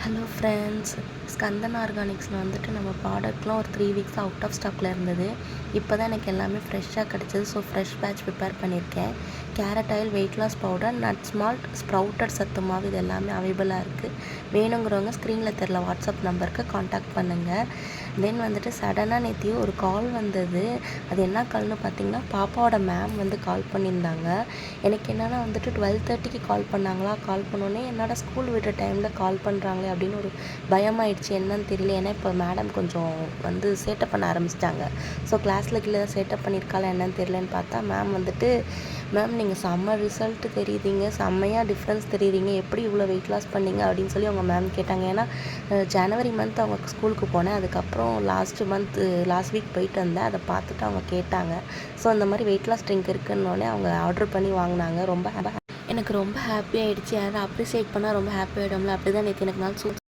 Hello friends, Skandan ஆர்கானிக்ஸில் வந்துட்டு நம்ம ப்ராடக்ட்லாம் ஒரு 3 வீக்ஸ் அவுட் ஆஃப் ஸ்டாக்கில் இருந்தது. இப்போ தான் எனக்கு எல்லாமே ஃப்ரெஷ்ஷாக கிடச்சிது. ஸோ ஃப்ரெஷ் பேட்ச் ப்ரிப்பேர் பண்ணியிருக்கேன். Carrot oil, weight loss powder, nuts malt, sprouted சத்து மாவு இது எல்லாமே அவைலபிளாக இருக்குது. வேணுங்கிறவங்க ஸ்க்ரீனில் தெரில வாட்ஸ்அப் நம்பருக்கு காண்டாக்ட் பண்ணுங்கள். தென் வந்துட்டு சடனாக நேற்று ஒரு கால் வந்தது. அது என்ன கால்னு பார்த்தீங்கன்னா, பாப்பாவோட மேம் வந்து கால் பண்ணியிருந்தாங்க. எனக்கு என்னென்னா வந்துட்டு 12:30க்கு கால் பண்ணாங்களா, கால் பண்ணோன்னே என்னடா ஸ்கூல் விடுற டைமில் கால் பண்ணுறாங்களே அப்படின்னு ஒரு பயமாயிடுச்சு. என்னன்னு தெரியல. ஏன்னா இப்போ மேடம் கொஞ்சம் வந்து சேட்டை பண்ண ஆரம்பிச்சிட்டாங்க. ஸோ கிளாஸில் கீழே சேட்டை பண்ணியிருக்காளா என்னன்னு தெரியலன்னு பார்த்தா மேம் வந்துட்டு, மேம் நீங்கள் செம்ம ரிசல்ட் தெரியுறீங்க, செம்மையாக டிஃப்ரென்ஸ் தெரியுறீங்க, எப்படி இவ்வளோ வெயிட் லாஸ் பண்ணீங்க அப்படின்னு சொல்லி அவங்க மேம் கேட்டாங்க. ஏன்னா ஜனவரி மந்த் அவங்க ஸ்கூலுக்கு போனேன். அதுக்கப்புறம் லாஸ்ட் வீக் போயிட்டு வந்தேன். அதை பார்த்துட்டு அவங்க கேட்டாங்க. ஸோ அந்த மாதிரி வெயிட் லாஸ் ட்ரிங்க் இருக்குன்னொடனே அவங்க ஆர்டர் பண்ணி வாங்கினாங்க. எனக்கு ரொம்ப ஹாப்பி ஆகிடுச்சு. யாரும் அப்ரிசியேட் பண்ணால் ரொம்ப ஹாப்பி ஆகிடும்ல. அப்படி தான் நேற்று எனக்கு நாள்